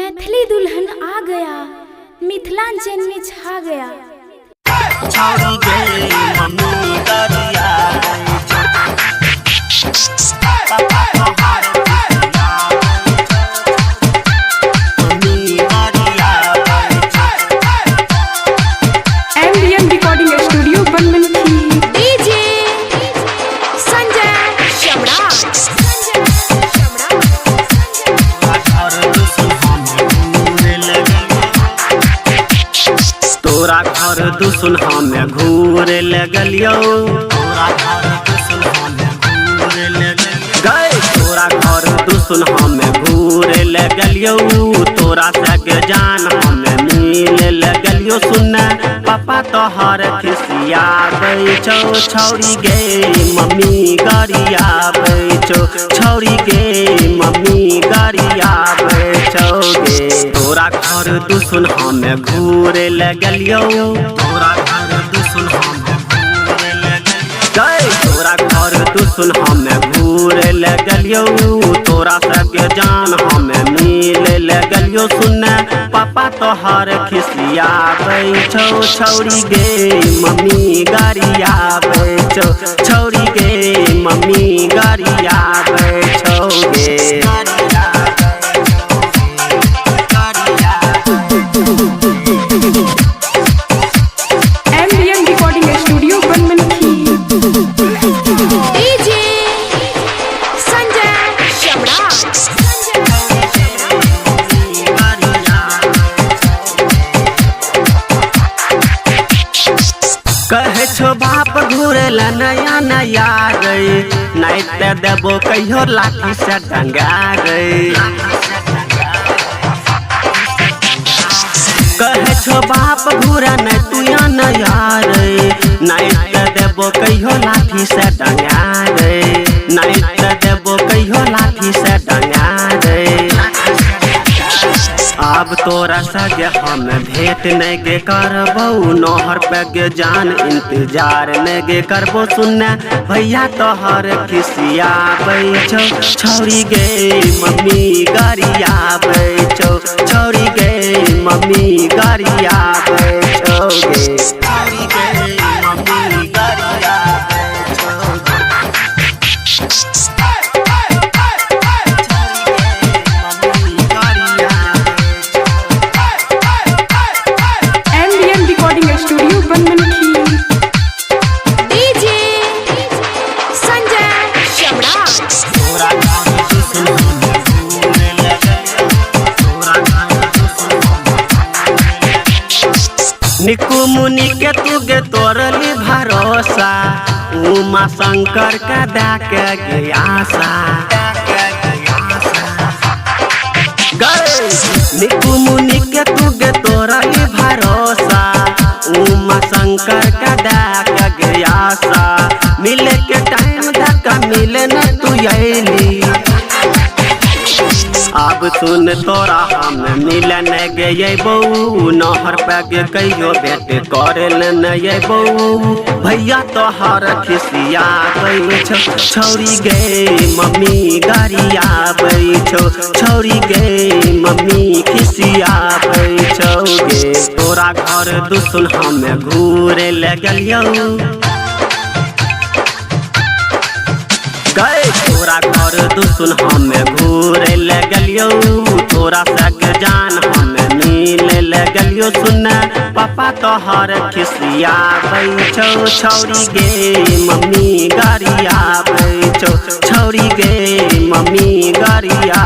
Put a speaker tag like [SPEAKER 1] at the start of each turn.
[SPEAKER 1] मैथिली दुल्हन आ गया, मिथिलांचल में छा गया।
[SPEAKER 2] तोरा घर दुसुन हमें घूर लगलियो, तोरा घर दुसुन हमें घूर लगलियो, तोरा घर दुसुन हमें घूर लगलियो, तोरा सग जान हमें मिल लगलियो। सुन पापा तोहर खिसिया बैठो, छौरी गे मम्मी गरिया बैठो, छौरी गे मम्मी गरिया बैठो गे। तोरा घर दुसुन हमें घूर लगलियो, तोरा घर दुसुन हमें घूर लगलियो, तोरा घर दुसुन हमें घूर लगलियो, तोरा सगे जान हमें मिल लगलियो। सुन पापा तोहर खिसिया बैठो, छौरी गे मम्मी गरिया बैठो, छौरी गे मम्मी गरिया बैठो गे। कहे छो बाप घूरेल नया नया गई, नहीं ते देबो कहियो लाठी से डंगा गई। कहे छो बाप घूरे नहीं तू नया रे, नहीं ते देबो कहियो लाठी से डंगा गई, नहीं ते देबो कहियो लाठी से डंगा गई। अब तोरा सगे हम भेंट नहीं गे करबो, नोहर पे गे जान इंतजार नहीं गे करबो। सुन भैया तोहर खिसिया बैठो, छौरी गे मम्मी गरिया बैठो, छौरी गे मम्मी गरिया बैठो गे, छौरी गे मम्मी गरिया निकू मुनि के तुगे तोरली भरोसा, उमा शंकर का दाके गयासा गए। निकू मुनि के तुगे तोरली भरोसा, उमा शंकर का दाके गयासा। मिले के टाइम धक्का मिले न तू अली, अब सुन तोरा हम मिलन गए बहू, नहर पे गे कहियो भेंट करे न बहू। भैया तोहर खिसिया बैठो, छौरी गे मम्मी गरिया बैठो, छौरी गे मम्मी खिसिया बैठो गे। तोरा घर दुसुन हमें घूर लगलियो, तोरा घर दुसुन हमें घूर लगलियो, तोरा सग जान हमें मिल लगलियो। सुन पापा तोहर खिसिया बैठो, छौरी गे मम्मी गरिया बैठो, छौरी गे मम्मी गरिया